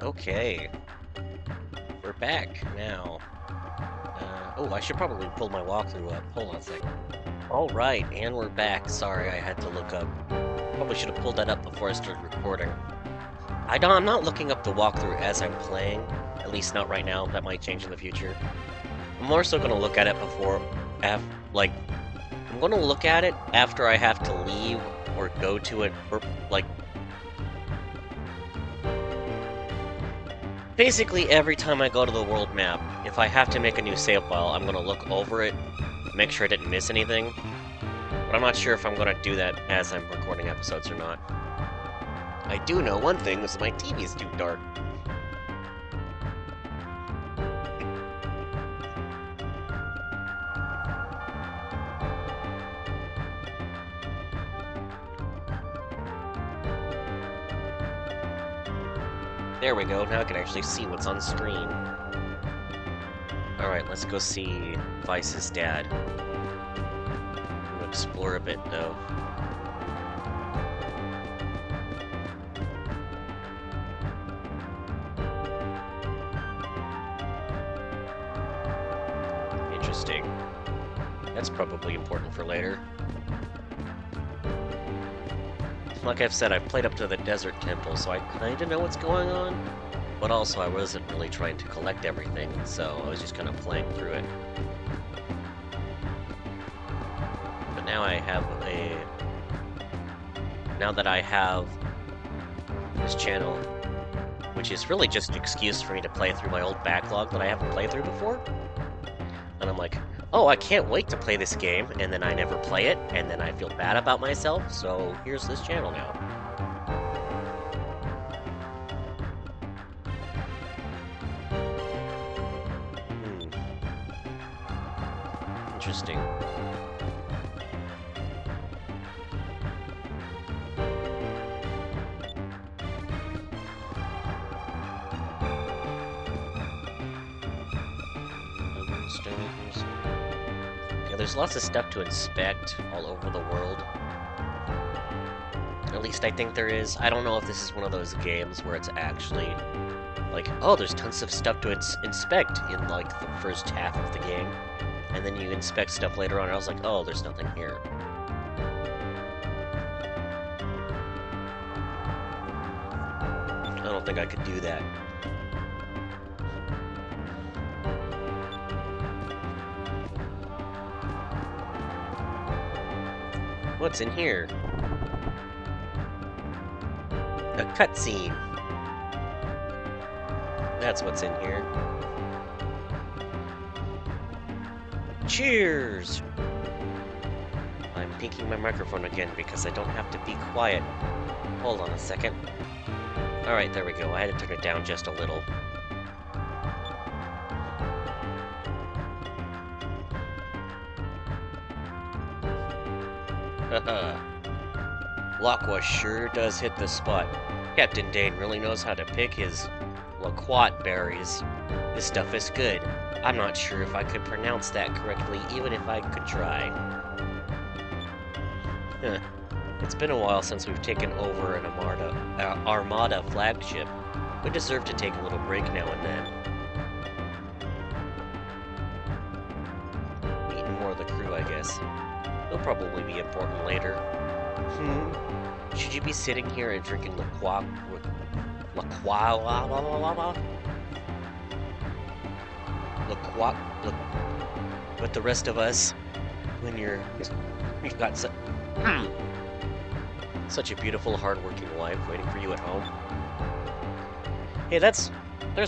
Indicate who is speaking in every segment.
Speaker 1: Okay, we're back now. Oh, I should probably pull my walkthrough up. Hold on a second. Alright, and we're back. Sorry, I had to look up. Probably should have pulled that up before I started recording. I'm not looking up the walkthrough as I'm playing. At least not right now. That might change in the future. I'm more so gonna look at it before... I'm gonna look at it after I have to leave or go to it, or, basically, every time I go to the world map, if I have to make a new save file, I'm gonna look over it, make sure I didn't miss anything. But I'm not sure if I'm gonna do that as I'm recording episodes or not. I do know one thing, is my TV's too dark. There we go, now I can actually see what's on screen. Alright, let's go see Vice's dad. We'll explore a bit, though. Interesting. That's probably important for later. Like I've said, I've played up to the Desert Temple, so I kinda know what's going on. But also, I wasn't really trying to collect everything, so I was just kind of playing through it. But now I have now that I have this channel, which is really just an excuse for me to play through my old backlog that I haven't played through before. And I'm like, oh, I can't wait to play this game, and then I never play it, and then I feel bad about myself, so here's this channel now. Interesting. Yeah, there's lots of stuff to inspect all over the world. At least I think there is. I don't know if this is one of those games where it's actually like, oh, there's tons of stuff to inspect in like the first half of the game. And then you inspect stuff later on, and I was like, oh, there's nothing here. I don't think I could do that. What's in here? A cutscene. That's what's in here. Cheers! I'm pinking my microphone again because I don't have to be quiet. Hold on a second. Alright, there we go. I had to turn it down just a little. Haha. Laqua sure does hit the spot. Captain Dane really knows how to pick his Laquat berries. This stuff is good. I'm not sure if I could pronounce that correctly, even if I could try. It's been a while since we've taken over an Armada flagship. We deserve to take a little break now and then. Meeting more of the crew, I guess. They'll probably be important later. Should you be sitting here and drinking with the rest of us when you've got such a beautiful, hard-working wife waiting for you at home? Hey, there's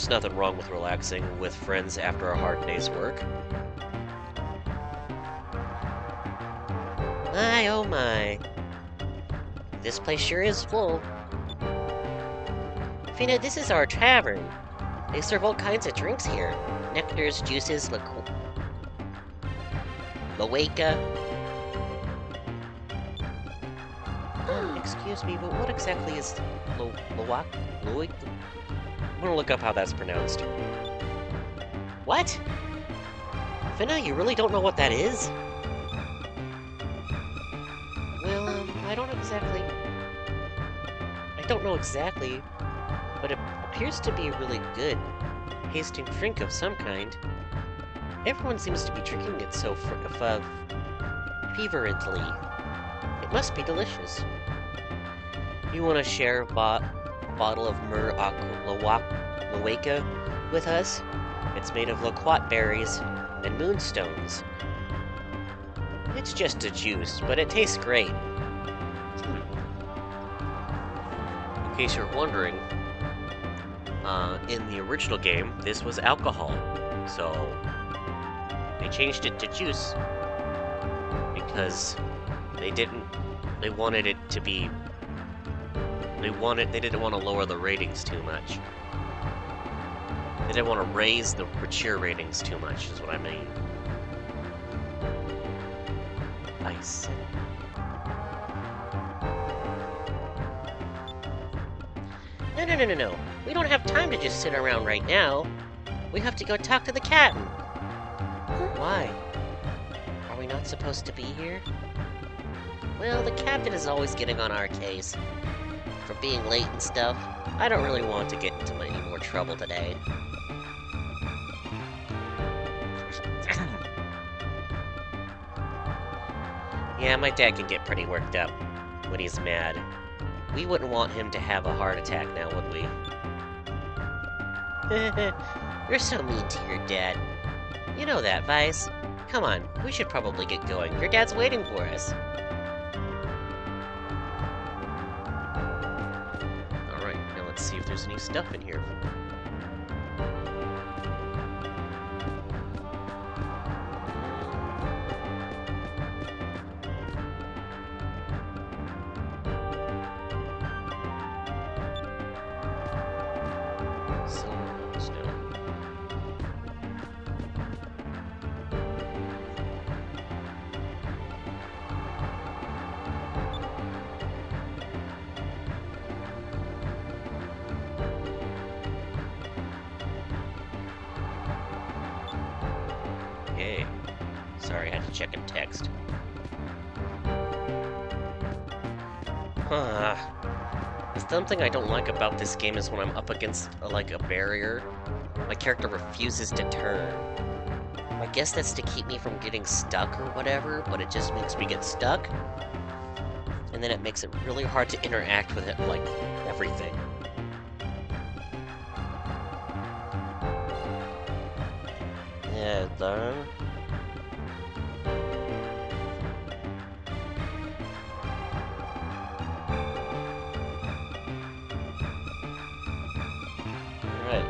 Speaker 1: nothing wrong with relaxing with friends after a hard day's work. My, oh my. This place sure is full. Fina, this is our tavern. They serve all kinds of drinks here. Nectars, juices, Loaca. Excuse me, but what exactly is Loaca? I'm gonna look up how that's pronounced. What? Finna, you really don't know what that is? Well, I don't know exactly, but it appears to be a really good tasting drink of some kind. Everyone seems to be drinking it so fervently. It must be delicious. You want to share a bottle of Loaka with us? It's made of loquat berries and moonstones. It's just a juice, but it tastes great. In case you're wondering, in the original game, this was alcohol, so they changed it to juice because they didn't want to lower the ratings too much. They didn't want to raise the mature ratings too much, is what I mean. Ice. No. We don't have time to just sit around right now. We have to go talk to the captain. Why? Are we not supposed to be here? Well, the captain is always getting on our case for being late and stuff. I don't really want to get into any more trouble today. Yeah, my dad can get pretty worked up when he's mad. We wouldn't want him to have a heart attack now, would we? You're so mean to your dad. You know that, Vice. Come on, we should probably get going. Your dad's waiting for us. Alright, now let's see if there's any stuff in here. Okay. Sorry, I had to check in text. Something I don't like about this game is when I'm up against, like, a barrier, my character refuses to turn. I guess that's to keep me from getting stuck or whatever, but it just makes me get stuck. And then it makes it really hard to interact with it, like, everything. Yeah, darn. Alright.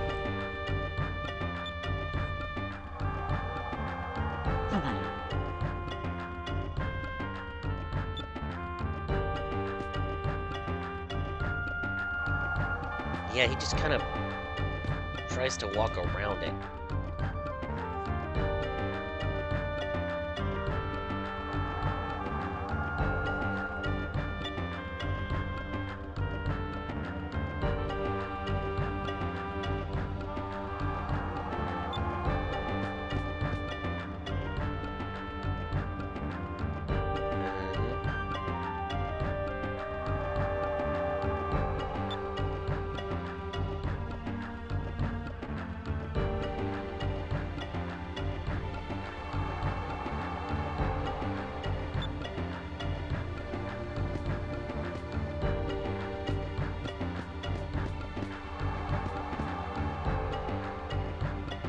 Speaker 1: Yeah, he just kind of tries to walk around it.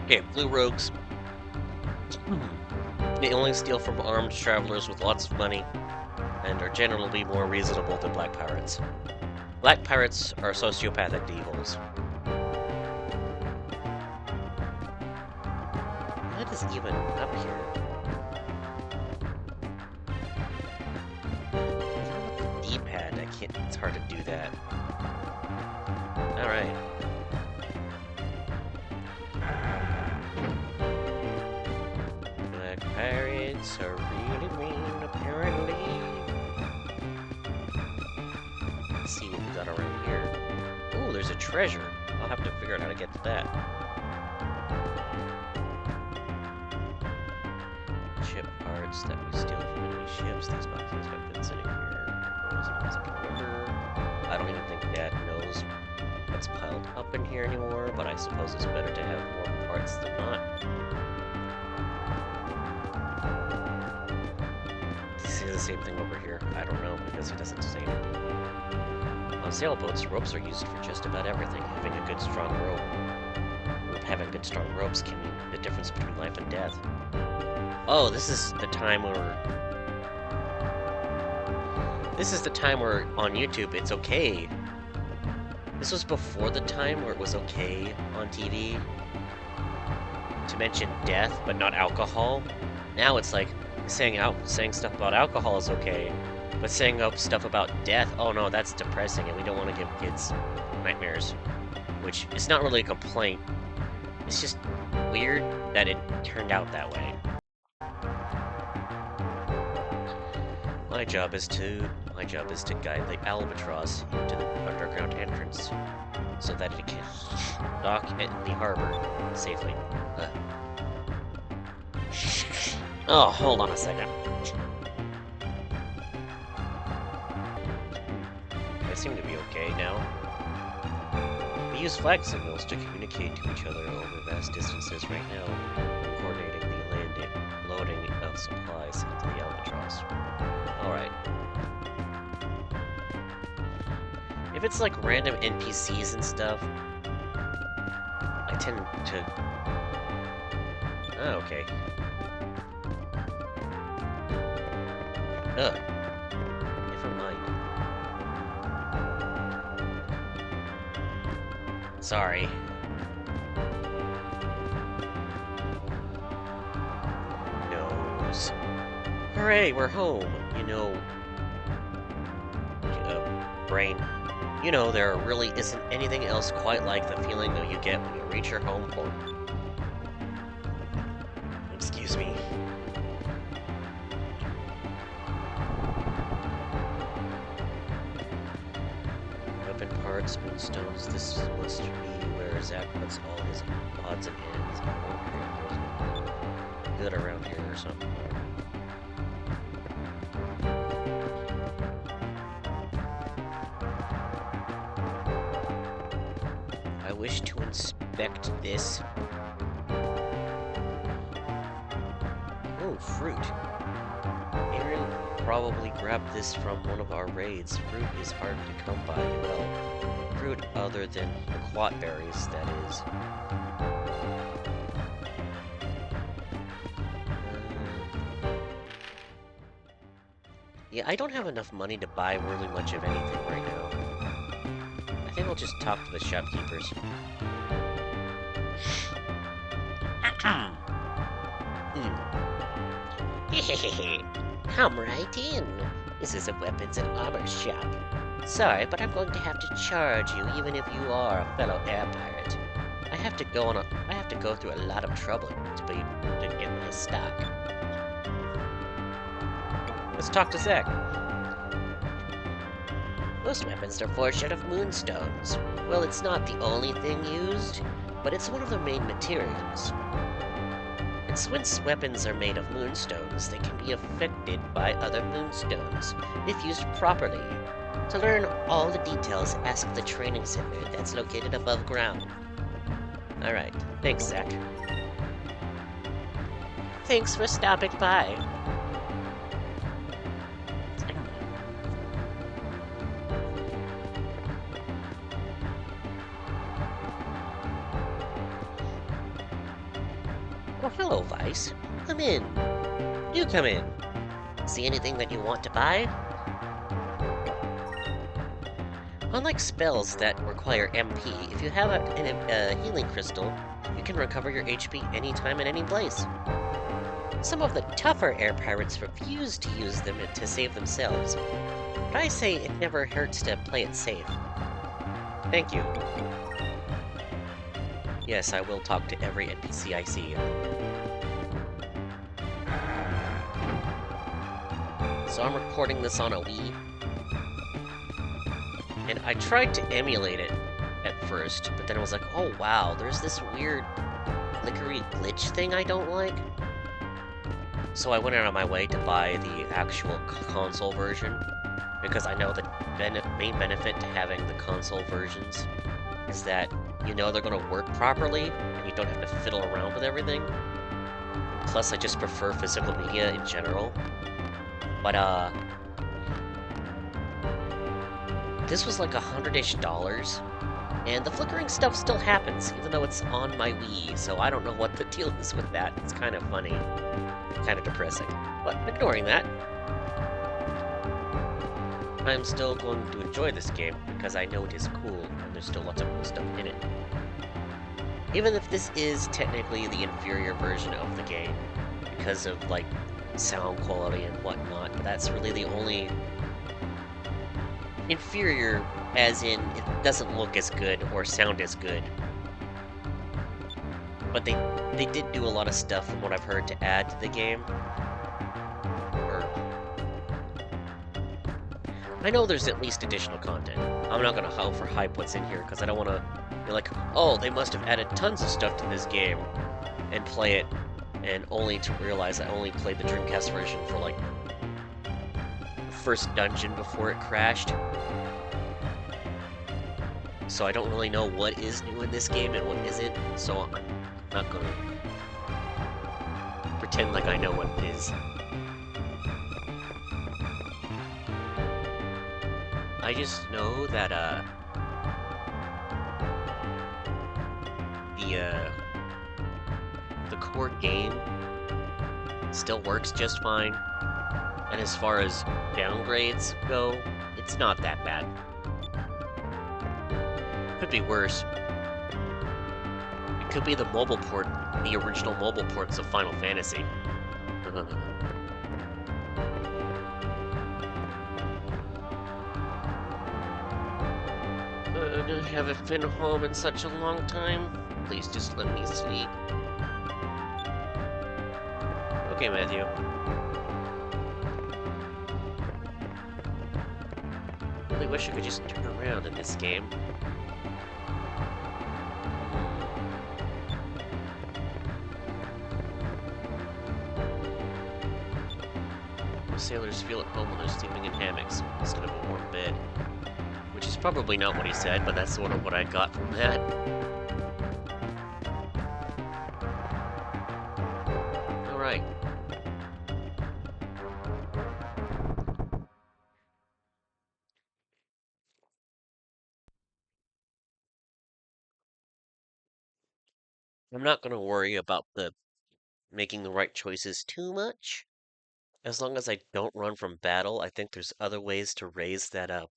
Speaker 1: Okay, blue rogues. They only steal from armed travelers with lots of money, and are generally more reasonable than black pirates. Black pirates are sociopathic devils. What is even up here? With the D-pad, I can't. It's hard to do that. All right. Pirates are really mean, apparently. Let's see what we got around here. Oh, there's a treasure. I'll have to figure out how to get to that. Ship parts that we steal from enemy ships. These boxes have been sitting here for as long as I can remember. I don't even think Dad knows what's piled up in here anymore, but I suppose it's better to have more parts than not. Do you see the same thing over here? I don't know, because he doesn't say it. On sailboats, ropes are used for just about everything. Having good strong ropes can mean the difference between life and death. Oh, this is the time where on YouTube it's okay. This was before the time where it was okay on TV to mention death, but not alcohol. Now it's like saying stuff about alcohol is okay, but saying stuff about death, oh no, that's depressing, and we don't want to give kids nightmares. Which is not really a complaint. It's just weird that it turned out that way. My job is to guide the albatross into the underground entrance so that it can dock in the harbor safely. Oh, hold on a second. I seem to be okay now. We use flag signals to communicate to each other over vast distances right now, coordinating the loading of supplies into the albatross. Alright. If it's like random NPCs and stuff, I tend to... Oh, okay. Ugh. Never mind. Sorry. Nose. Hooray, we're home! You know... brain. You know, there really isn't anything else quite like the feeling that you get when you reach your home port. Excuse me. Weapon parts, moonstones, this must be where Zack puts all his odds and ends. Good around here or something. I wish to inspect this. Oh, fruit. Aaron probably grabbed this from one of our raids. Fruit is hard to come by, well, fruit other than the quat berries, that is. Yeah, I don't have enough money to buy really much of anything right now. I think I'll just talk to the shopkeepers. Come right in. This is a weapons and armor shop. Sorry, but I'm going to have to charge you, even if you are a fellow air pirate. I have to go through a lot of trouble to get my stock. Let's talk to Zack. Most weapons are forged out of moonstones. Well, it's not the only thing used, but it's one of the main materials. And since weapons are made of moonstones, they can be affected by other moonstones, if used properly. To learn all the details, ask the training center that's located above ground. Alright, thanks, Zack. Thanks for stopping by. Well, hello, Vice. Come in. Do come in. See anything that you want to buy? Unlike spells that require MP, if you have a healing crystal, you can recover your HP anytime and any place. Some of the tougher air pirates refuse to use them to save themselves, but I say it never hurts to play it safe. Thank you. Yes, I will talk to every NPC I see. So I'm recording this on a Wii. And I tried to emulate it at first, but then I was like, oh wow, there's this weird flickery glitch thing I don't like. So I went out of my way to buy the actual console version, because I know the main benefit to having the console versions is that you know they're gonna work properly, and you don't have to fiddle around with everything. Plus, I just prefer physical media in general. But, this was like $100-ish, and the flickering stuff still happens, even though it's on my Wii, so I don't know what the deal is with that. It's kind of funny, kind of depressing. But ignoring that, I'm still going to enjoy this game because I know it is cool, and there's still lots of cool stuff in it. Even if this is technically the inferior version of the game, because of, like, sound quality and whatnot, but that's really the only inferior, as in it doesn't look as good or sound as good. But they did do a lot of stuff from what I've heard to add to the game. Or I know there's at least additional content. I'm not gonna hype what's in here because I don't want to be like, oh, they must have added tons of stuff to this game and play it, and only to realize I only played the Dreamcast version for like the first dungeon before it crashed. So I don't really know what is new in this game and what isn't, so I'm not gonna pretend like I know what it is. I just know that, the core game still works just fine, and as far as downgrades go, it's not that bad. Could be worse. It could be the mobile port, the original mobile ports of Final Fantasy. I haven't been home in such a long time. Please just let me sleep. Okay, Matthew. Really wish I could just turn around in this game. Most sailors feel at home when they're sleeping in hammocks instead of a warm bed. Which is probably not what he said, but that's sort of what I got from that. Alright. I'm not gonna worry about the making the right choices too much. As long as I don't run from battle, I think there's other ways to raise that up.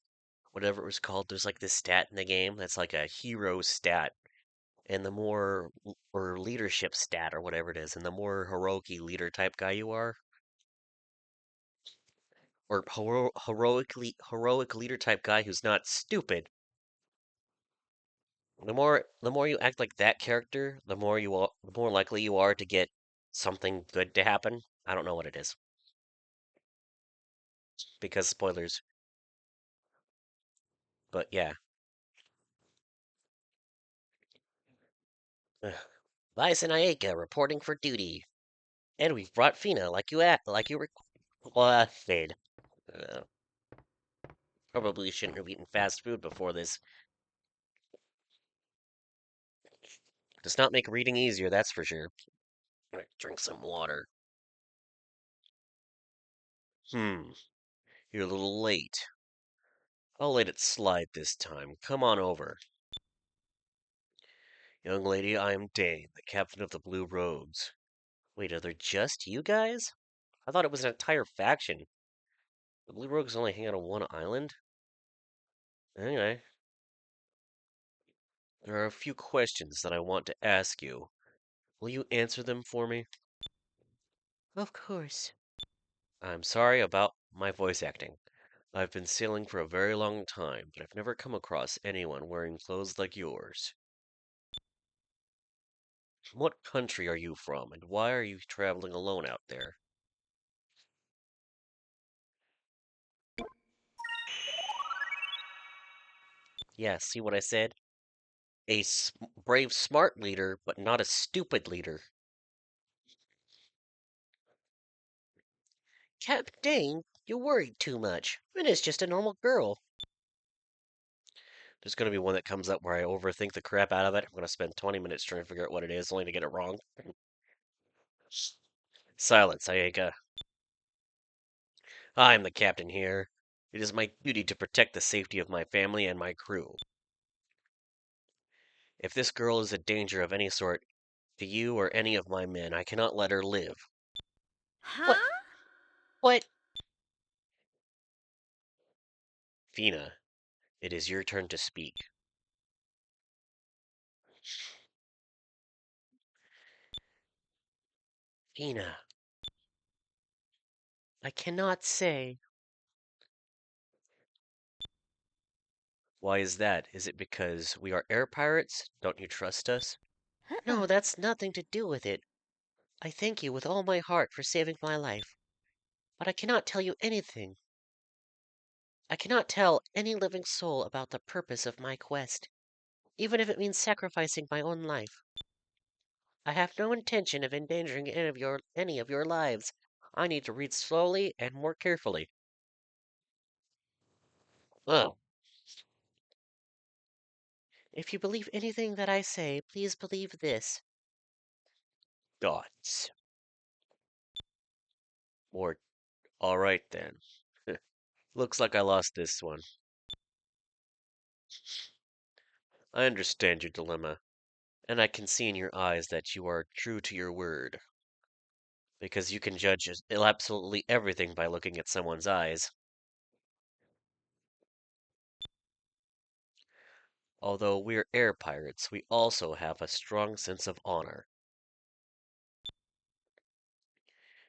Speaker 1: Whatever it was called, there's like this stat in the game that's like a hero stat. And the more, or leadership stat, or whatever it is, and the more heroic leader type guy you are, or heroic leader type guy who's not stupid, the more you act like that character, the more likely you are to get something good to happen. I don't know what it is because spoilers, but yeah. Bison Ayaka reporting for duty, and we've brought Fina like you requested. Uh, Probably shouldn't have eaten fast food before this. Does not make reading easier, that's for sure. Drink some water. Hmm, you're a little late. I'll let it slide this time. Come on over. Young lady, I am Dane, the captain of the Blue Rogues. Wait, are there just you guys? I thought it was an entire faction. The Blue Rogues only hang out on one island? Anyway, there are a few questions that I want to ask you. Will you answer them for me? Of course. I'm sorry about my voice acting. I've been sailing for a very long time, but I've never come across anyone wearing clothes like yours. What country are you from, and why are you traveling alone out there? Yeah, see what I said? Brave, smart leader, but not a stupid leader. Captain, you worried too much. Mina's just a normal girl. There's gonna be one that comes up where I overthink the crap out of it. I'm gonna spend 20 minutes trying to figure out what it is, only to get it wrong. Silence, Ayaka. I am the captain here. It is my duty to protect the safety of my family and my crew. If this girl is a danger of any sort to you or any of my men, I cannot let her live. What?
Speaker 2: Huh?
Speaker 1: What? Fina, it is your turn to speak. Fina, I cannot say. Why is that? Is it because we are air pirates? Don't you trust us? No, that's nothing to do with it. I thank you with all my heart for saving my life, but I cannot tell you anything. I cannot tell any living soul about the purpose of my quest, even if it means sacrificing my own life. I have no intention of endangering any of your lives. I need to read slowly and more carefully. Ugh. If you believe anything that I say, please believe this. Gods. Or, alright then. Looks like I lost this one. I understand your dilemma, and I can see in your eyes that you are true to your word, because you can judge absolutely everything by looking at someone's eyes. Although we're air pirates, we also have a strong sense of honor.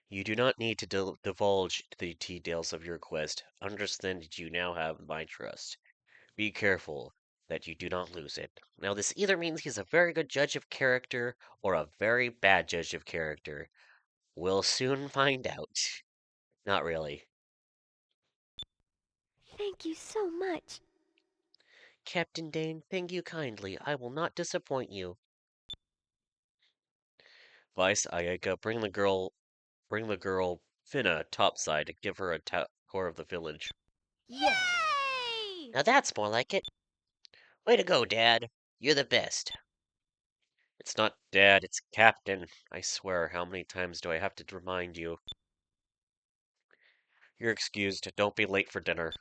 Speaker 1: You do not need to divulge the details of your quest. Understand that you now have my trust. Be careful that you do not lose it. Now, this either means he's a very good judge of character or a very bad judge of character. We'll soon find out. Not really.
Speaker 2: Thank you so much.
Speaker 1: Captain Dane, thank you kindly. I will not disappoint you. Vice Ayaka, bring the girl Finna topside and give her a tour of the village.
Speaker 2: Yay!
Speaker 1: Now that's more like it. Way to go, Dad. You're the best. It's not Dad, it's Captain. I swear, how many times do I have to remind you? You're excused. Don't be late for dinner.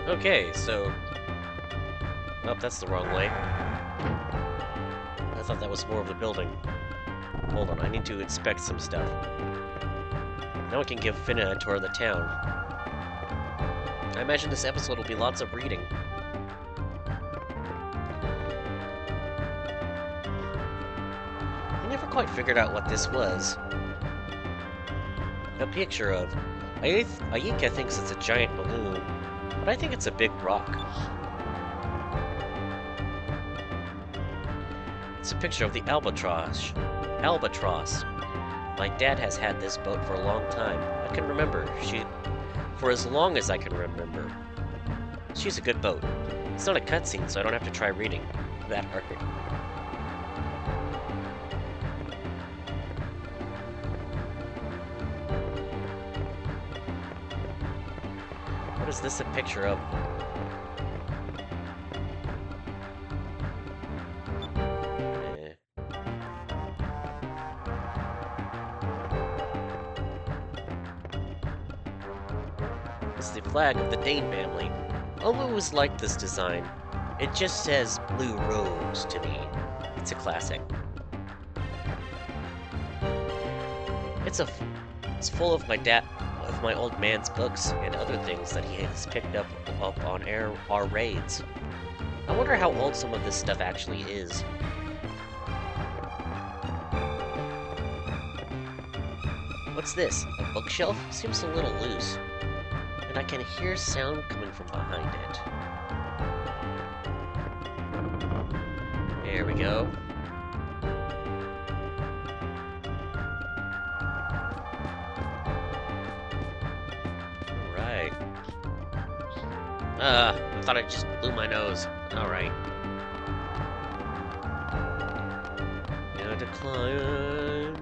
Speaker 1: Okay, so... Oh, that's the wrong way. I thought that was more of the building. Hold on, I need to inspect some stuff. Now I can give Finna a tour of the town. I imagine this episode will be lots of reading. I never quite figured out what this was. A picture of... Ayika thinks it's a giant balloon, but I think it's a big rock. It's a picture of the albatross. Albatross. My dad has had this boat for a long time. I can remember. For as long as I can remember. She's a good boat. It's not a cutscene, so I don't have to try reading that hard. What is this a picture of? It's the flag of the Dane family. I always liked this design. It just says Blue Rose to me. It's a classic. It's full of my old man's books and other things that he has picked up on our raids. I wonder how old some of this stuff actually is. What's this? A bookshelf? Seems a little loose. And I can hear sound coming from behind it. There we go. Alright. I thought I just blew my nose. Alright. Now to climb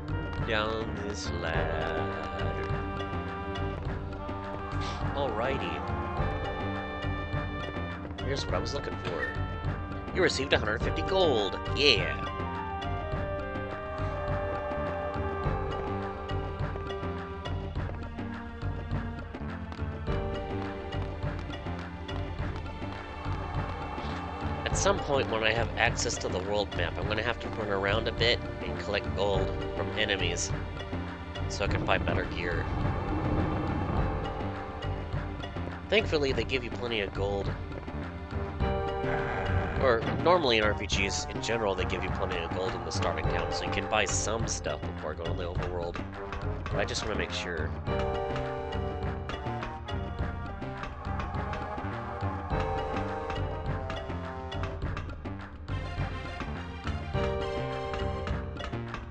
Speaker 1: down this ladder. Alrighty. Here's what I was looking for. You received 150 gold. Yeah. At some point when I have access to the world map, I'm gonna have to run around a bit and collect gold from enemies so I can buy better gear. Thankfully, they give you plenty of gold. Or, normally in RPGs, in general, they give you plenty of gold in the starting town, so you can buy some stuff before going to the overworld. But I just want to make sure.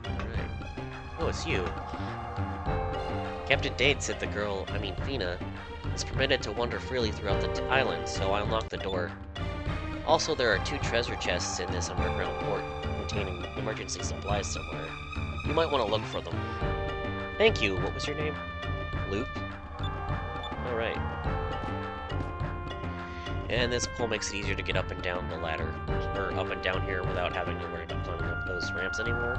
Speaker 1: Alright. Oh, it's you. Captain Dade said Fina, is permitted to wander freely throughout the island, so I unlocked the door. Also, there are 2 treasure chests in this underground port, containing emergency supplies somewhere. You might want to look for them. Thank you. What was your name? Luke? Alright. And this pole makes it easier to get up and down the ladder, or up and down here without having to worry about climbing up those ramps anymore.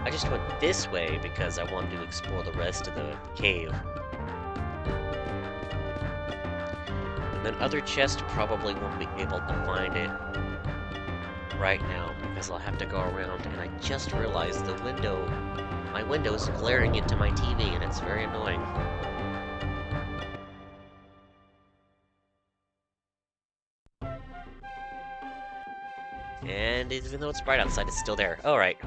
Speaker 1: I just went this way because I wanted to explore the rest of the cave. And then other chests probably won't be able to find it right now because I'll have to go around, and I just realized my window is glaring into my TV and it's very annoying. And even though it's bright outside, it's still there. Alright.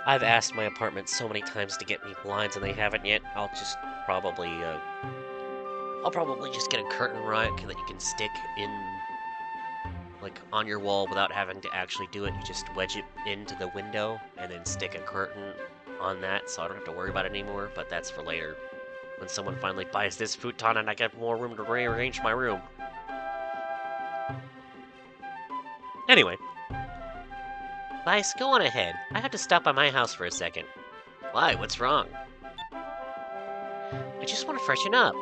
Speaker 1: I've asked my apartment so many times to get me blinds and they haven't yet. I'll probably just get a curtain rack that you can stick in, like, on your wall without having to actually do it. You just wedge it into the window and then stick a curtain on that so I don't have to worry about it anymore, but that's for later. When someone finally buys this futon and I get more room to rearrange my room. Anyway. Vice, go on ahead. I have to stop by my house for a second. Why? What's wrong? I just want to freshen up.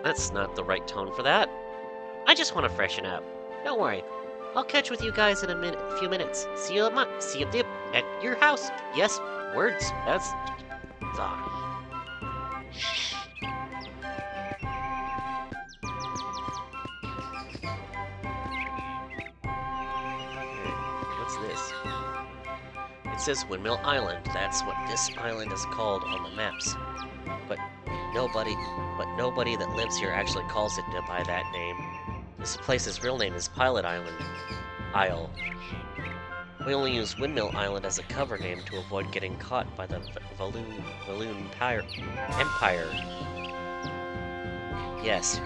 Speaker 1: That's not the right tone for that. I just want to freshen up. Don't worry. I'll catch with you guys in a few minutes. See you at your house. Yes, words. That's... What's this? It says Windmill Island. That's what this island is called on the maps. But nobody that lives here actually calls it by that name. This place's real name is Pilot Isle. We only use Windmill Island as a cover name to avoid getting caught by the Valoon Empire. Yes.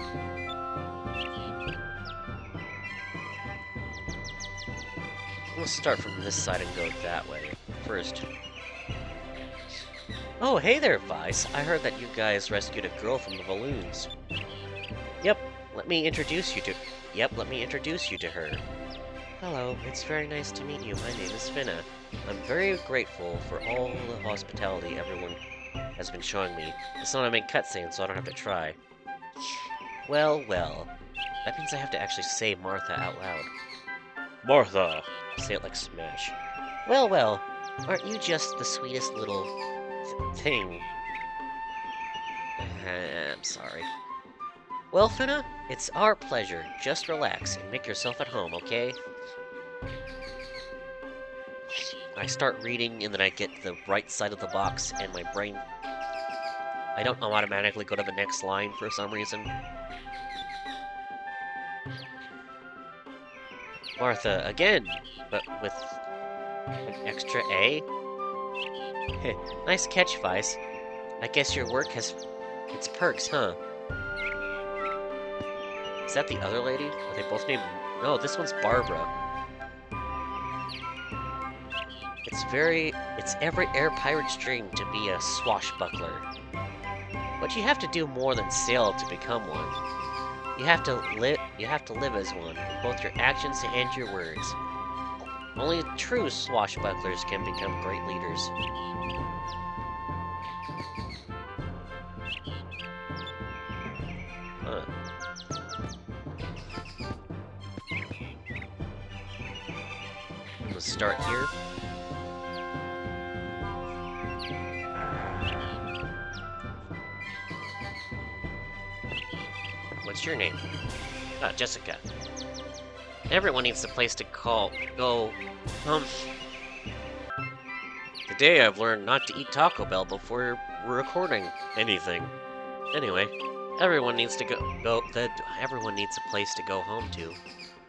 Speaker 1: We'll start from this side and go that way first. Oh, hey there, Vice. I heard that you guys rescued a girl from the Valoons. Yep, let me introduce you to her. Hello, it's very nice to meet you. My name is Finna. I'm very grateful for all the hospitality everyone has been showing me. It's not a main cutscene, so I don't have to try. Well. That means I have to actually say Martha out loud. Martha! Say it like Smash. Well, aren't you just the sweetest little thing? I'm sorry. Well, Finna, it's our pleasure. Just relax and make yourself at home, okay? I start reading and then I get the right side of the box and my brain... I don't automatically go to the next line for some reason. Martha, again, but with an extra A? Nice catch, Vice. I guess your work has its perks, huh? Is that the other lady? Are they both named... No, this one's Barbara. It's every air pirate's dream to be a swashbuckler. But you have to do more than sail to become one. You have to live as one, in both your actions and your words. Only true swashbucklers can become great leaders. Huh. Let's start here. What's your name? Ah, Jessica. Everyone needs a place to go. Today I've learned not to eat Taco Bell before recording anything. Anyway, everyone needs everyone needs a place to go home to,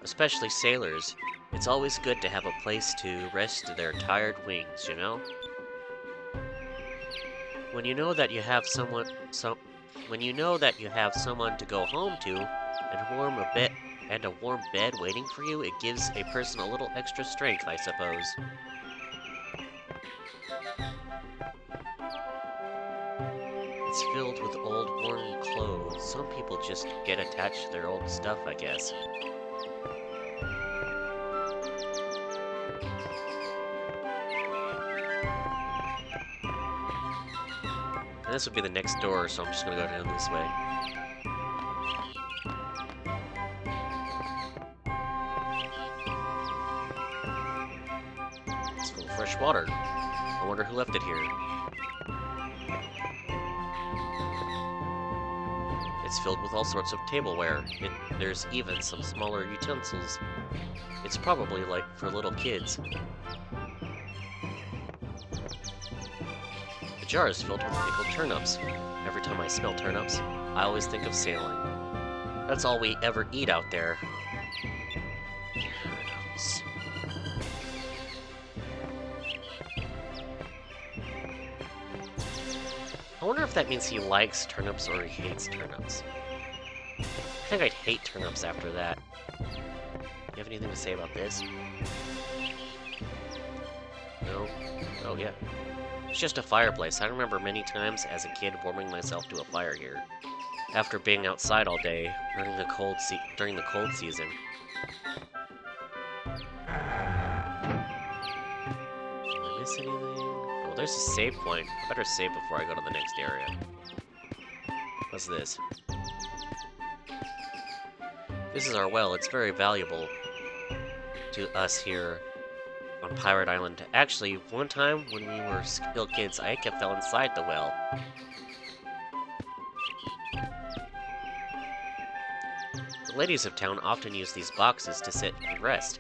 Speaker 1: especially sailors. It's always good to have a place to rest their tired wings, you know? When you know that you have someone to go home to, and a warm bed waiting for you, it gives a person a little extra strength, I suppose. It's filled with old, worn clothes. Some people just get attached to their old stuff, I guess. And this would be the next door, so I'm just gonna go down this way. It's full of fresh water. I wonder who left it here. It's filled with all sorts of tableware. There's even some smaller utensils. It's probably like for little kids. The jar is filled with pickled turnips. Every time I smell turnips, I always think of sailing. That's all we ever eat out there. Turnips. I wonder if that means he likes turnips or he hates turnips. I think I'd hate turnips after that. You have anything to say about this? No? Oh, yeah. It's just a fireplace. I remember many times as a kid warming myself to a fire here. After being outside all day during the cold season. Did I miss anything? Oh, there's a save point. I better save before I go to the next area. What's this? This is our well. It's very valuable to us here on Pirate Island. Actually, one time when we were little kids, I fell inside the well. The ladies of town often use these boxes to sit and rest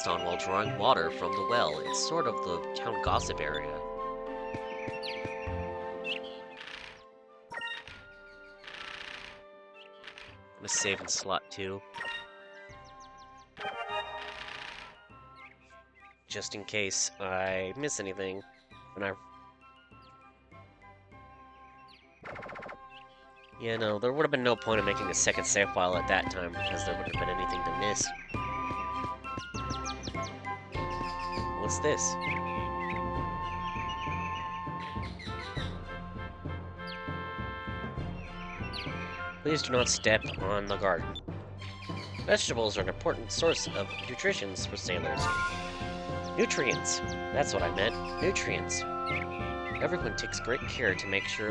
Speaker 1: on while drawing water from the well. It's sort of the town gossip area. I'm gonna save in slot 2. Just in case I miss anything when I... Yeah, no, there would have been no point in making a second save file at that time because there wouldn't have been anything to miss. What's this? Please do not step on the garden. Vegetables are an important source of nutrition for sailors. Nutrients! That's what I meant. Nutrients. Everyone takes great care to make sure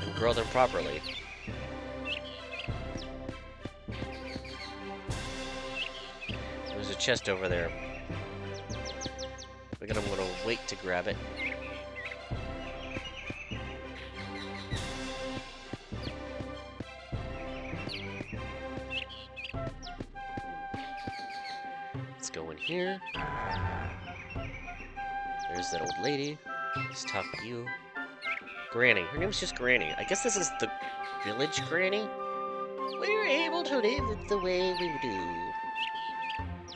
Speaker 1: and grow them properly. There's a chest over there. I'm gonna wait to grab it. Let's go in here. There's that old lady. Let's talk to you. Granny. Her name's just Granny. I guess this is the village Granny? We're able to live the way we do.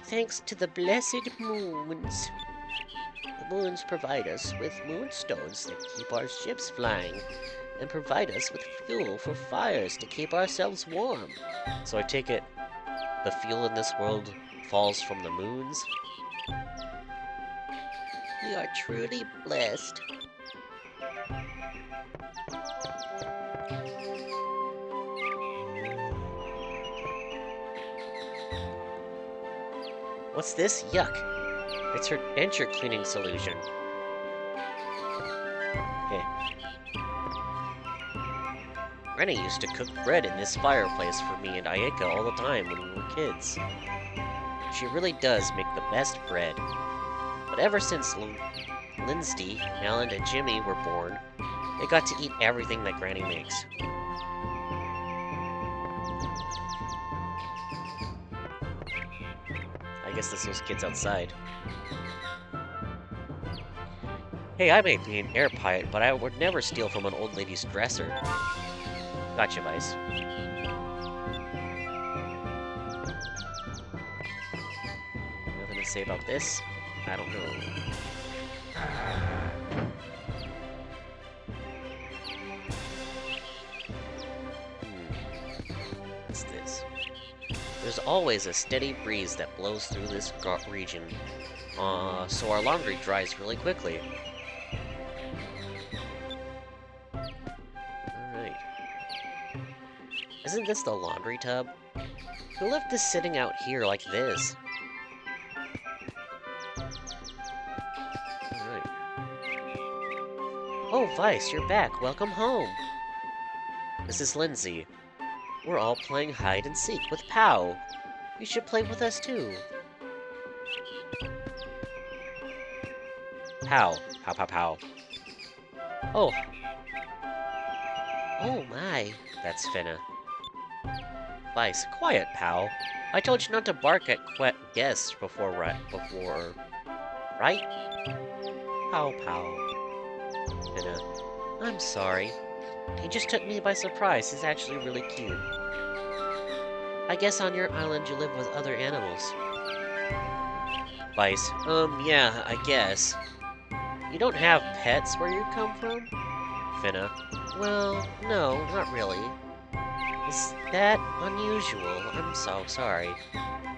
Speaker 1: Thanks to the blessed moons. The moons provide us with moonstones that keep our ships flying, and provide us with fuel for fires to keep ourselves warm. So I take it the fuel in this world falls from the moons? We are truly blessed. What's this? Yuck. It's her denture cleaning solution. Rennie used to cook bread in this fireplace for me and Ayeka all the time when we were kids. She really does make the best bread. But ever since Lindsay, Melon, and Jimmy were born, they got to eat everything that Granny makes. I guess this was kids outside. Hey, I may be an air pirate, but I would never steal from an old lady's dresser. Gotcha, Vice. Nothing to say about this? I don't know. What's this? There's always a steady breeze that blows through this region, so our laundry dries really quickly. Alright. Isn't this the laundry tub? Who left this sitting out here like this? Alright. Oh, Vice, you're back. Welcome home. This is Lindsay. We're all playing hide and seek with Pow. You should play with us too. Pow. Pow, pow, pow. Oh. Oh my. That's Finna. Vice, quiet, Pow. I told you not to bark at guests before, right? Pow, pow. Finna. I'm sorry. He just took me by surprise. He's actually really cute. I guess on your island you live with other animals. Vice, yeah, I guess. You don't have pets where you come from? Finna, well, no, not really. Is that unusual? I'm so sorry.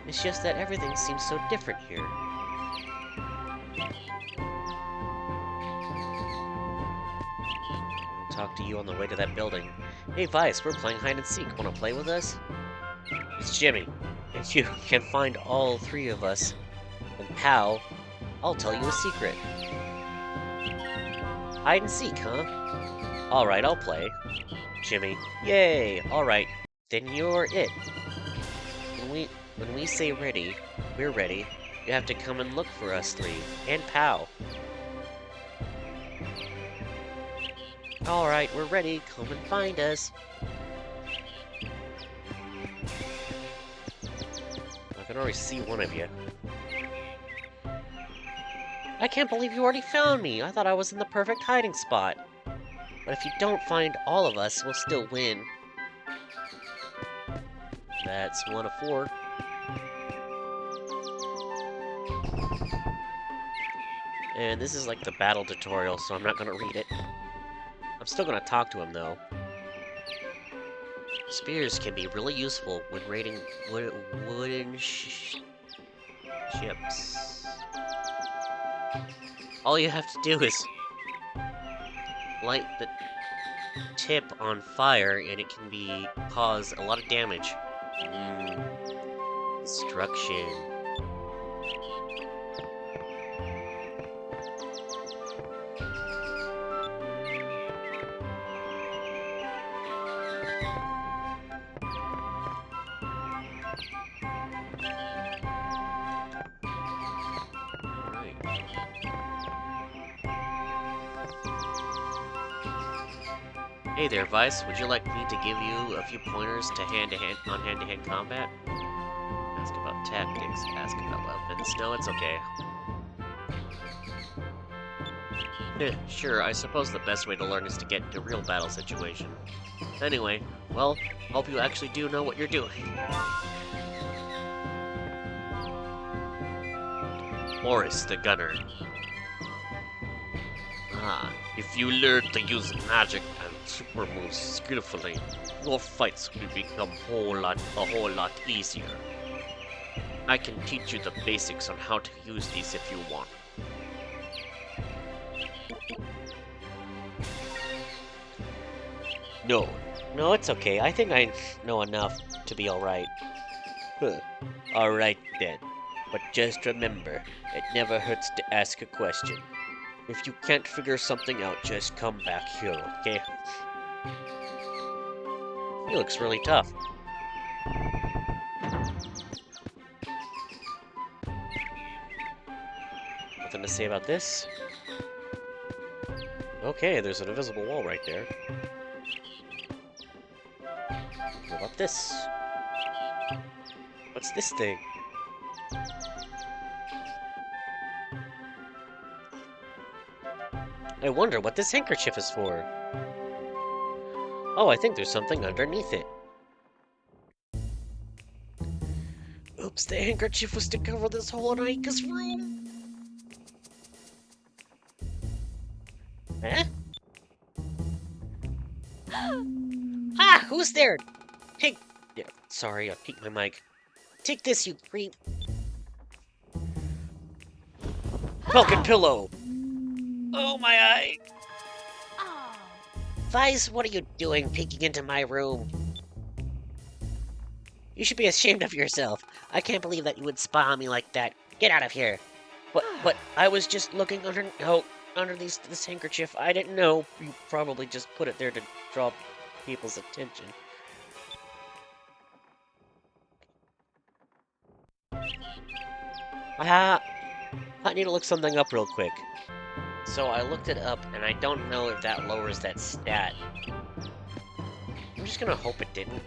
Speaker 1: It's just that everything seems so different here. I'll talk to you on the way to that building. Hey Vice, we're playing hide and seek. Wanna play with us? It's Jimmy. If you can find all three of us and Pow, I'll tell you a secret. Hide and seek, huh? Alright, I'll play. Jimmy. Yay! Alright, then you're it. When we say ready, we're ready. You have to come and look for us three. And Pow. Alright, we're ready. Come and find us. I can already see one of you. I can't believe you already found me! I thought I was in the perfect hiding spot. But if you don't find all of us, we'll still win. That's 1 of 4. And this is like the battle tutorial, so I'm not gonna read it. I'm still gonna talk to him, though. Spears can be really useful when raiding wooden ships. All you have to do is light the tip on fire, and it can cause a lot of damage. Destruction. Hey there, Vice. Would you like me to give you a few pointers to hand-to-hand combat? Ask about tactics. Ask about weapons. No, it's okay. Sure, I suppose the best way to learn is to get into real battle situation. Anyway, well, hope you actually do know what you're doing. Boris the Gunner. Ah, if you learn to use magic and super moves skillfully, your fights will become a whole lot easier. I can teach you the basics on how to use these if you want. No, it's okay. I think I know enough to be alright. Alright then. But just remember, it never hurts to ask a question. If you can't figure something out, just come back here, okay? He looks really tough. Nothing to say about this? Okay, there's an invisible wall right there. What about this? What's this thing? I wonder what this handkerchief is for. Oh, I think there's something underneath it. Oops, the handkerchief was to cover this hole in Aika's room. Huh? Ah, who's there? Take... Yeah, sorry, I peeked my mic. Take this, you creep. Falcon pillow! Oh, my eye!
Speaker 2: Oh.
Speaker 1: Vice, what are you doing peeking into my room? You should be ashamed of yourself. I can't believe that you would spy on me like that. Get out of here. But I was just looking under this handkerchief. I didn't know. You probably just put it there to draw people's attention. Ah, I need to look something up real quick. So I looked it up, and I don't know if that lowers that stat. I'm just gonna hope it didn't.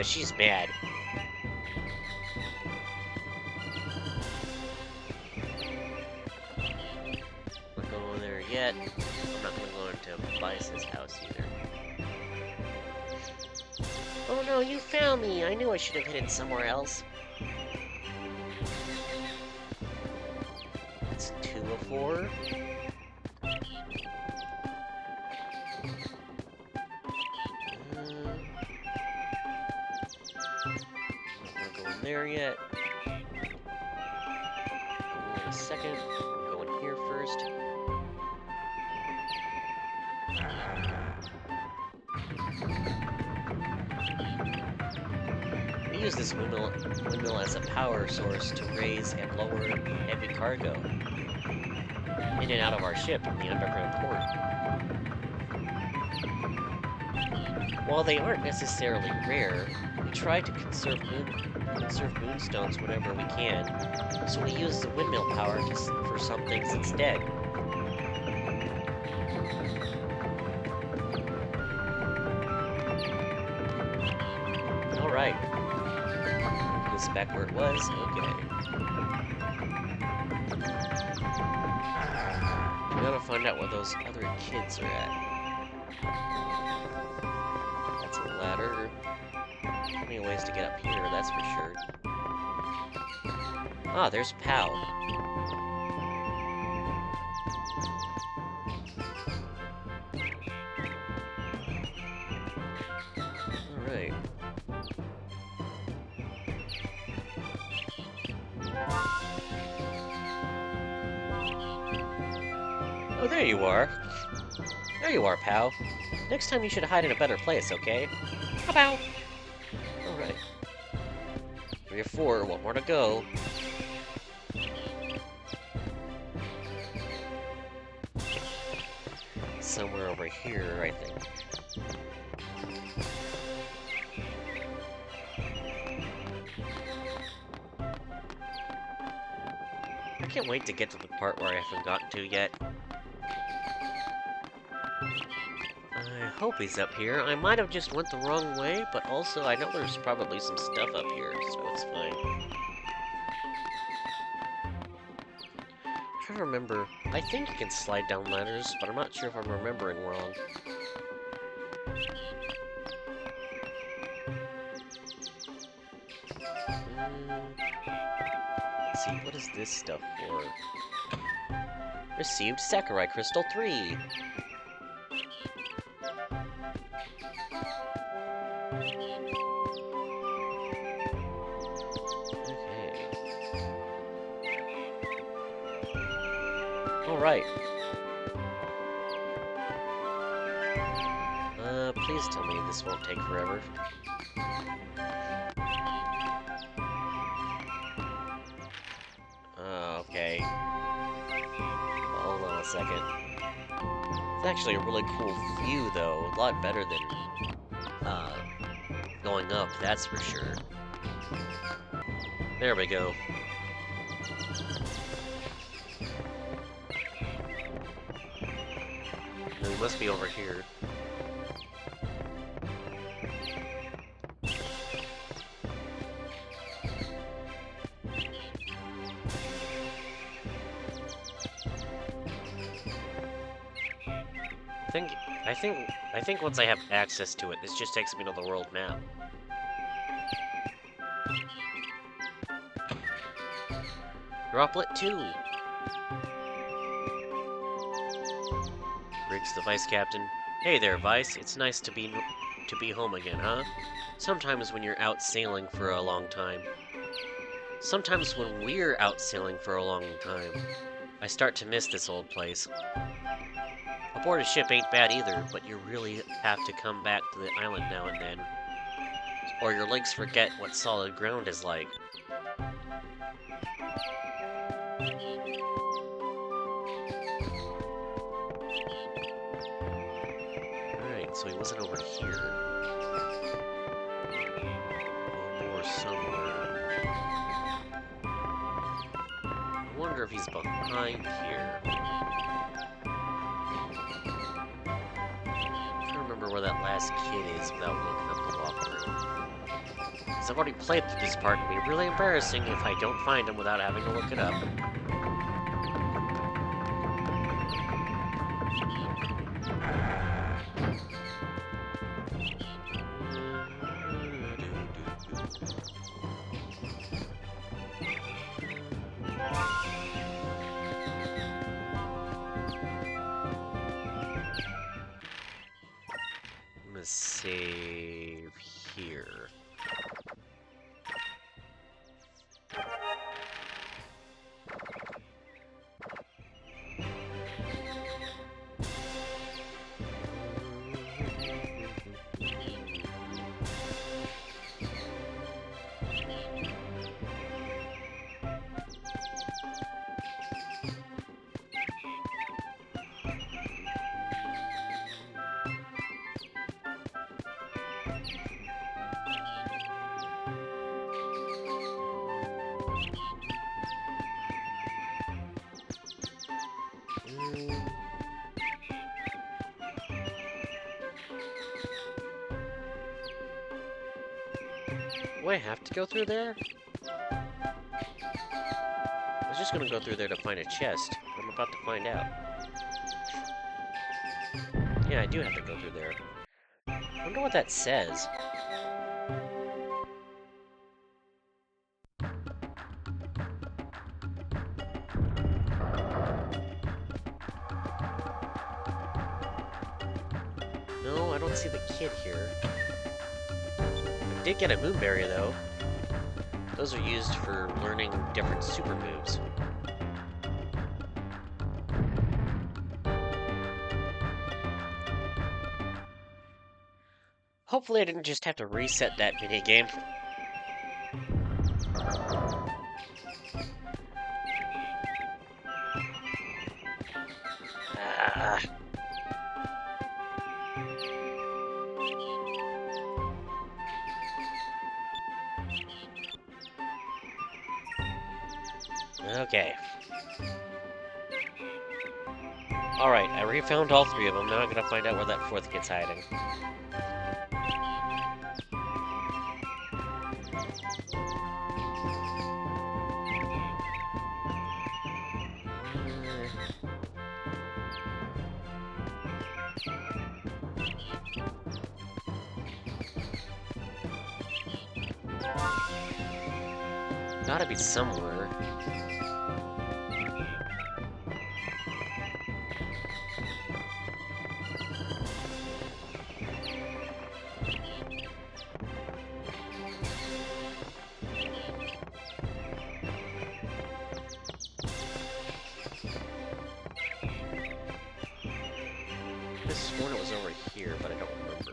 Speaker 1: She's mad. I'm not going there yet. I'm not gonna go into Bias's house either. Oh no, you found me! I knew I should have hidden somewhere else. It's 2 of 4. I'm not gonna go in there yet. In a second. I'm going here first. We use this windmill as a power source to raise and lower heavy cargo in and out of our ship in the underground port. While they aren't necessarily rare, we try to conserve moonstones whenever we can, so we use the windmill power for some things instead. Alright. This is back where it was? Okay. We gotta find out where those other kids are at. That's a ladder. Plenty of ways to get up here, that's for sure. Ah, there's Pal. Alright. Oh, there you are. There you are, Pal. Next time you should hide in a better place, okay? Pow! Alright. 3 of 4, one more to go. Somewhere over here, I think. I can't wait to get to the part where I haven't gotten to yet. I hope he's up here. I might have just went the wrong way, but also I know there's probably some stuff up here, so it's fine. I'm trying to remember. I think you can slide down ladders, but I'm not sure if I'm remembering wrong. Let's see, what is this stuff for? Received Sakurai Crystal 3! Okay. Alright. Please tell me this won't take forever. Okay. Well, second. It's actually a really cool view, though. A lot better than going up, that's for sure. There we go. We must be over here. I think once I have access to it, this just takes me to the world map. Droplet 2! Riggs the Vice Captain. Hey there, Vice. It's nice to be home again, huh? Sometimes when you're out sailing for a long time. Sometimes when we're out sailing for a long time, I start to miss this old place. Aboard a ship ain't bad either, but you really have to come back to the island now and then. Or your legs forget what solid ground is like. Alright, so he wasn't over here. Or somewhere. I wonder if he's behind here. I'm trying to remember where that last kid is without looking up the walkthrough. Because I've already played through this part, and it'd be really embarrassing if I don't find him without having to look it up. I'm gonna save here. Do I have to go through there? I was just gonna go through there to find a chest. I'm about to find out. Yeah, I do have to go through there. I wonder what that says. No, I don't see the kid here. I did get a moonberry, though. Those are used for learning different super moves. Hopefully I didn't just have to reset that minigame. Ah. Okay. Alright, I refound all three of them. Now I'm gonna find out where that fourth kid's hiding. Gotta be somewhere. I could have sworn it was over here, but I don't remember.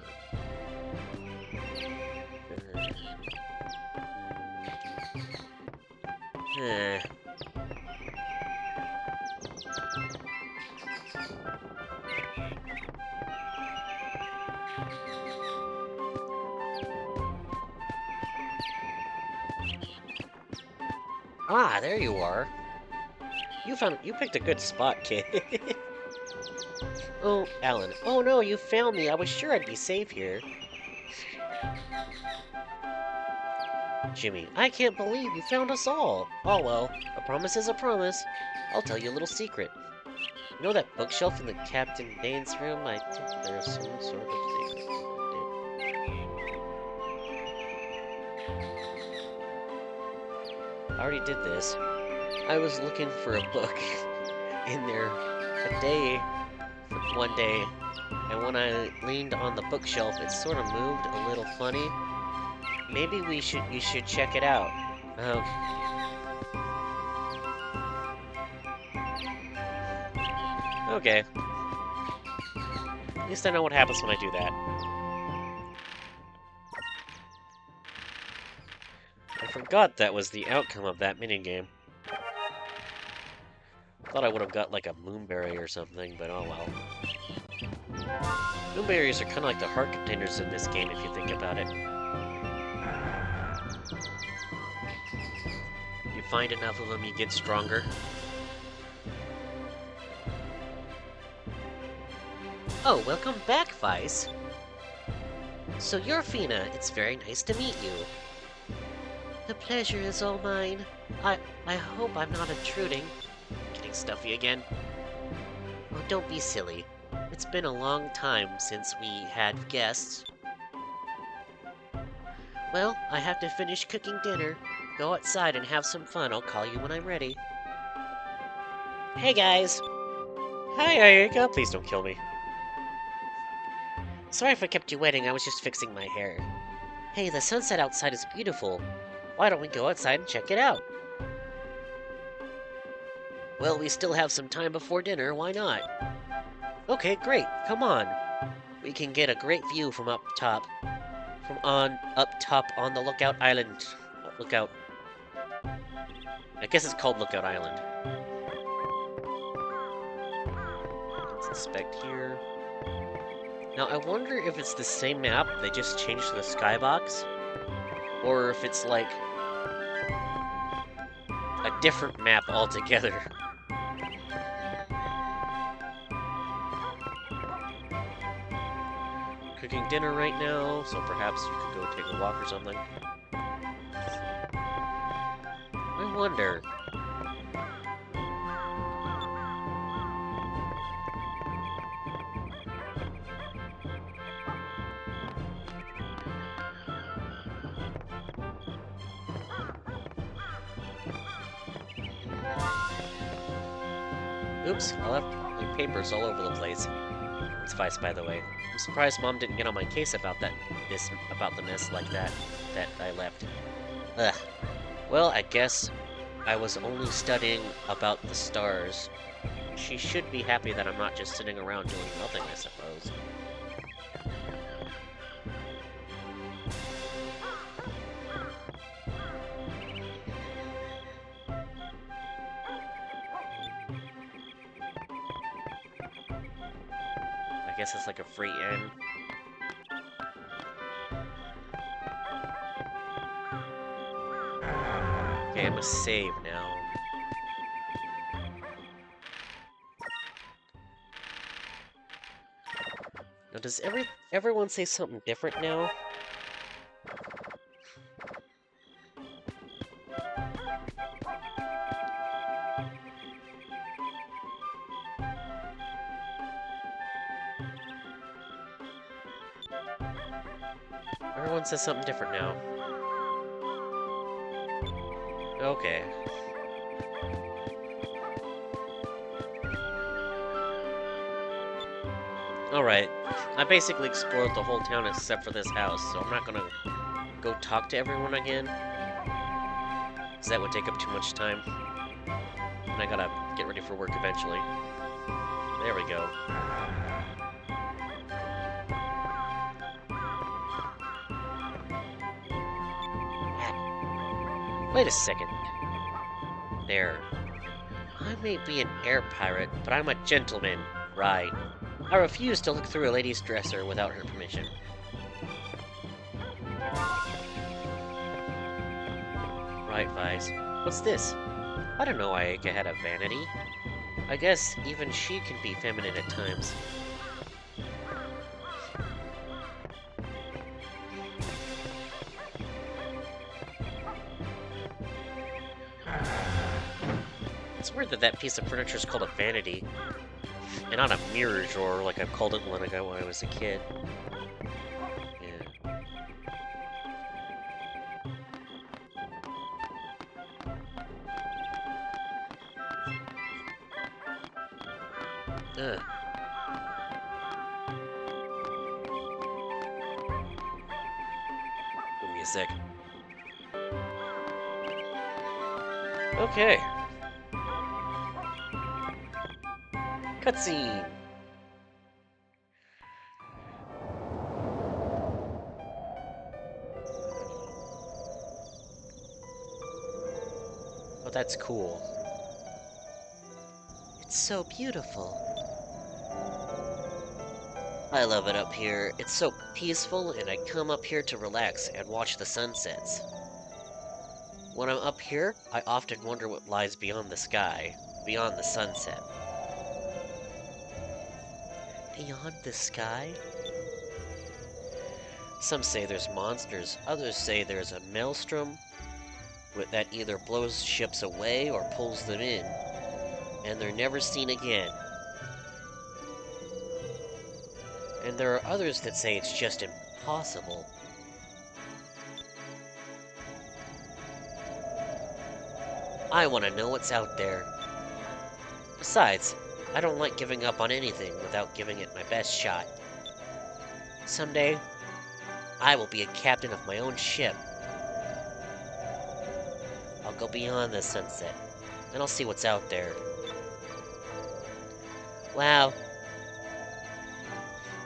Speaker 1: Ah, there you are. You picked a good spot, kid. Oh, Alan. Oh no, you found me. I was sure I'd be safe here. Jimmy, I can't believe you found us all. Oh well, a promise is a promise. I'll tell you a little secret. You know that bookshelf in the Captain Dane's room? I think there's some sort of secret. I already did this. I was looking for a book in there one day, and when I leaned on the bookshelf, it sort of moved a little funny. Maybe you should check it out. Okay. At least I know what happens when I do that. I forgot that was the outcome of that minigame. Thought I would have got like a moonberry or something, but oh well. Moonberries are kind of like the heart containers in this game if you think about it. You find enough of them, you get stronger. Oh, welcome back, Vice. So you're Fina. It's very nice to meet you. The pleasure is all mine. I hope I'm not intruding. Getting stuffy again. Oh, don't be silly. It's been a long time since we had guests. Well, I have to finish cooking dinner. Go outside and have some fun. I'll call you when I'm ready. Hey, guys. Hi, Ayaka. Please don't kill me. Sorry if I kept you waiting. I was just fixing my hair. Hey, the sunset outside is beautiful. Why don't we go outside and check it out? Well, we still have some time before dinner. Why not? Okay, great. Come on. We can get a great view from up top. Up top on the Lookout Island. Lookout. I guess it's called Lookout Island. Let's inspect here. Now, I wonder if it's the same map, they just changed the skybox, or if it's like a different map altogether. Cooking dinner right now, so perhaps you could go take a walk or something. I wonder. Oops, I left my papers all over the place. It's Vice, by the way. I'm surprised Mom didn't get on my case about the mess like that I left. Ugh. Well, I guess I was only studying about the stars. She should be happy that I'm not just sitting around doing nothing, I suppose. I guess it's like a free inn. Okay, I must save now. Now, does everyone say something different now? Everyone says something different now. Okay. Alright. I basically explored the whole town except for this house, so I'm not gonna go talk to everyone again. Because that would take up too much time. And I gotta get ready for work eventually. There we go. Wait a second. There. I may be an air pirate, but I'm a gentleman. Right. I refuse to look through a lady's dresser without her permission. Right, Vice. What's this? I don't know Ayaka had a vanity. I guess even she can be feminine at times. It's weird that that piece of furniture is called a vanity, and not a mirror drawer like I've called it one ago when I was a kid. Yeah. Ugh. Give me a sec. Okay. Cutscene! Oh, that's cool. It's so beautiful. I love it up here. It's so peaceful, and I come up here to relax and watch the sunsets. When I'm up here, I often wonder what lies beyond the sky, beyond the sunset. Beyond the sky? Some say there's monsters, others say there's a maelstrom that either blows ships away or pulls them in, and they're never seen again. And there are others that say it's just impossible. I want to know what's out there. Besides, I don't like giving up on anything without giving it my best shot. Someday, I will be a captain of my own ship. I'll go beyond the sunset, and I'll see what's out there. Wow.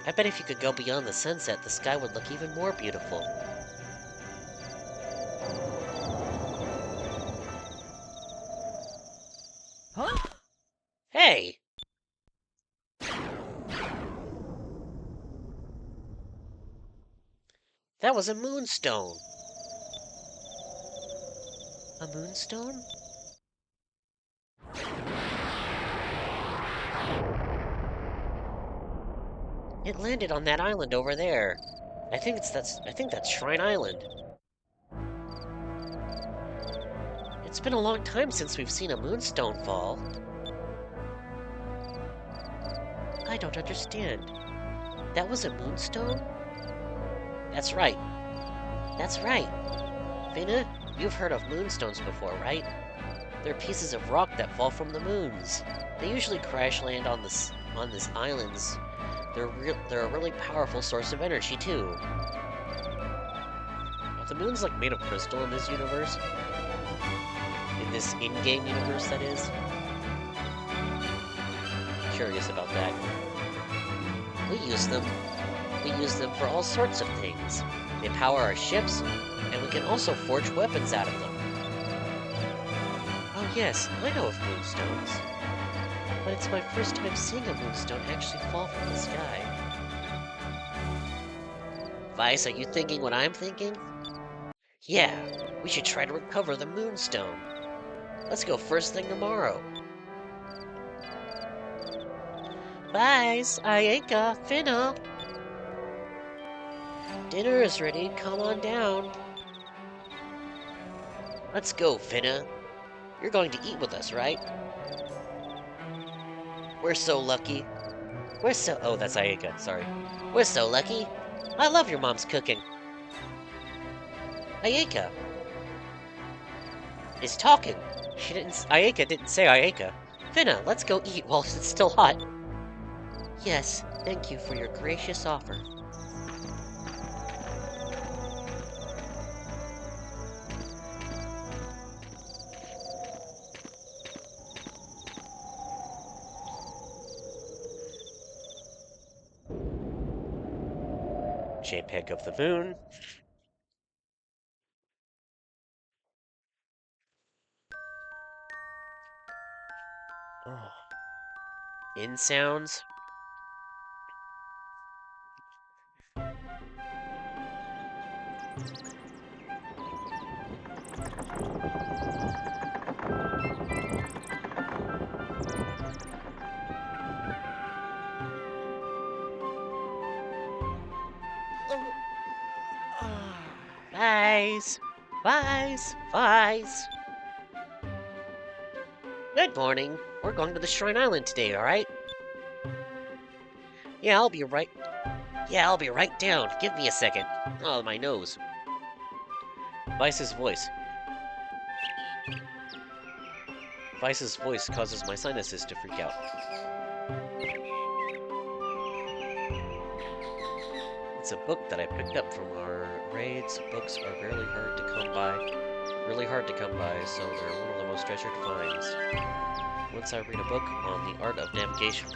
Speaker 1: I bet if you could go beyond the sunset, the sky would look even more beautiful.
Speaker 2: Huh?
Speaker 1: Hey! That was a moonstone! A moonstone? It landed on that island over there. I think that's Shrine Island. It's been a long time since we've seen a moonstone fall. I don't understand. That was a moonstone? That's right. That's right. Finna, you've heard of moonstones before, right? They're pieces of rock that fall from the moons. They usually crash land on these islands. They're a really powerful source of energy too. Are the moons like made of crystal in this universe? In this in-game universe, that is? Curious about that. We use them. We use them for all sorts of things. They power our ships, and we can also forge weapons out of them. Oh yes, I know of moonstones. But it's my first time seeing a moonstone actually fall from the sky. Vice, are you thinking what I'm thinking? Yeah, we should try to recover the moonstone. Let's go first thing tomorrow. Vice, Ayaka, Finna. Dinner is ready, come on down. Let's go, Finna. You're going to eat with us, right? We're so lucky. Oh, that's Ayaka, sorry. We're so lucky. I love your mom's cooking. Ayaka is talking. Ayaka didn't say Ayaka. Finna, let's go eat while it's still hot. Yes, thank you for your gracious offer. JPEG of the moon. Oh. In sounds. Vice! Vice! Vice! Good morning. We're going to the Shrine Island today, alright? Yeah, I'll be right... Yeah, I'll be right down. Give me a second. Oh, my nose. Vice's voice. Vice's voice causes my sinuses to freak out. It's a book that I picked up from our raids. Books are really hard to come by. So they're one of the most treasured finds. Once I read a book on the art of navigation.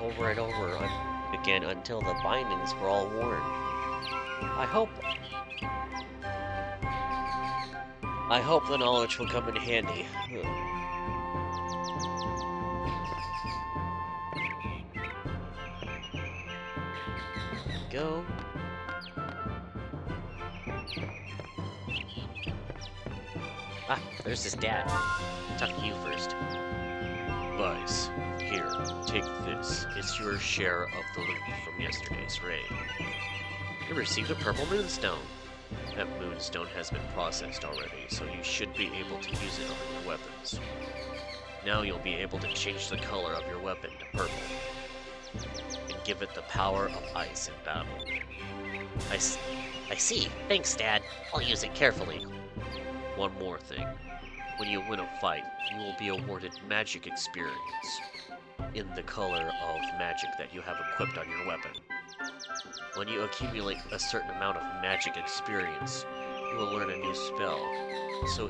Speaker 1: Over and over again until the bindings were all worn. I hope the knowledge will come in handy. Go. Ah, there's his dad. Talk to you first. Vice, here, take this. It's your share of the loot from yesterday's raid. You received a purple moonstone. That moonstone has been processed already, so you should be able to use it on your weapons. Now you'll be able to change the color of your weapon to purple, and give it the power of ice in battle. I see. Thanks, Dad. I'll use it carefully. One more thing. When you win a fight, you will be awarded magic experience in the color of magic that you have equipped on your weapon. When you accumulate a certain amount of magic experience, you will learn a new spell. So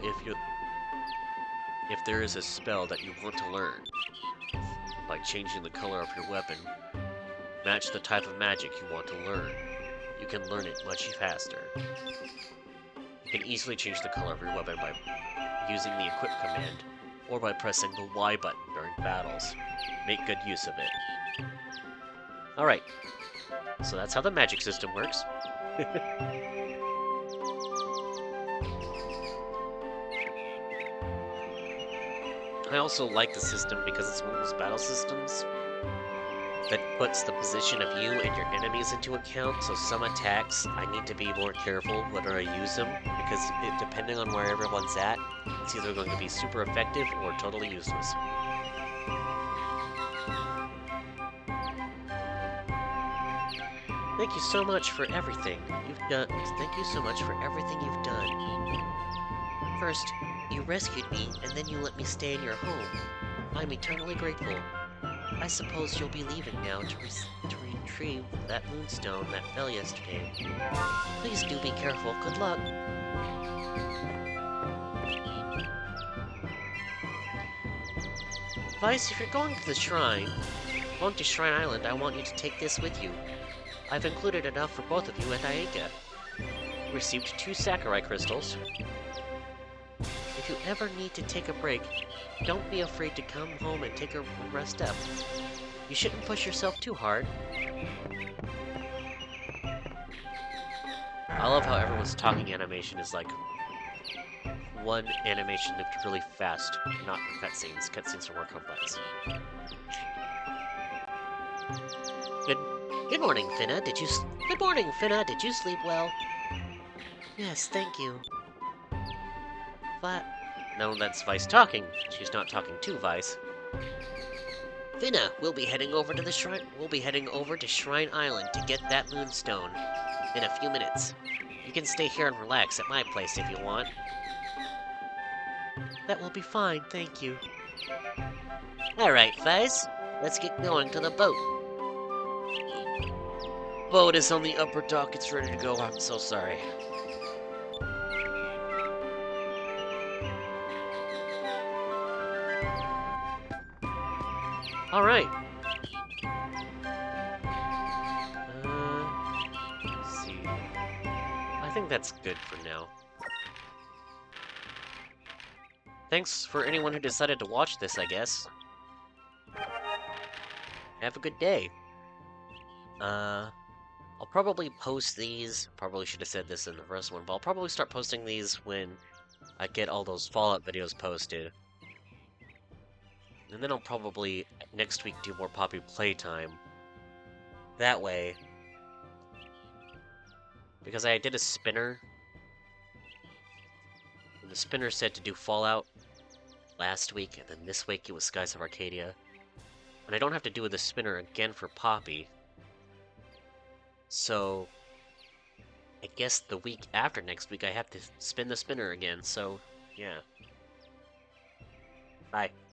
Speaker 1: if there is a spell that you want to learn, by changing the color of your weapon, match the type of magic you want to learn, you can learn it much faster. You can easily change the color of your weapon by using the equip command, or by pressing the Y button during battles. Make good use of it. Alright, so that's how the magic system works. I also like the system because it's one of those battle systems that puts the position of you and your enemies into account, so some attacks I need to be more careful whether I use them, because depending on where everyone's at, it's either going to be super effective or totally useless. Thank you so much for everything you've done. Thank you so much for everything you've done. First, you rescued me, and then you let me stay in your home. I'm eternally grateful. I suppose you'll be leaving now to retrieve that moonstone that fell yesterday. Please do be careful. Good luck. Vice, if you're going to Shrine Island, I want you to take this with you. I've included enough for both of you and Arcadia. You received 2 Sakurai crystals. If you ever need to take a break, don't be afraid to come home and take a rest up. You shouldn't push yourself too hard. I love how everyone's talking animation is like one animation looked really fast, not cutscenes. Cutscenes are more complex. Good morning, Finna. Did you sleep well? Yes, thank you. No, that's Vice talking. She's not talking to Vice. Finna, we'll be heading over to Shrine Island to get that moonstone in a few minutes. You can stay here and relax at my place if you want. That will be fine, thank you. Alright, Vice. Let's get going to the boat. Boat is on the upper dock. It's ready to go. I'm so sorry. Alright. Let's see. I think that's good for now. Thanks for anyone who decided to watch this, I guess. Have a good day. I'll probably post these. Probably should have said this in the first one, but I'll probably start posting these when I get all those Fallout videos posted. And then I'll probably, next week, do more Poppy Playtime. That way, Because I did a spinner, and the spinner said to do Fallout last week, and then this week it was Skies of Arcadia. And I don't have to do the spinner again for Poppy. So I guess the week after next week I have to spin the spinner again, so yeah. Bye.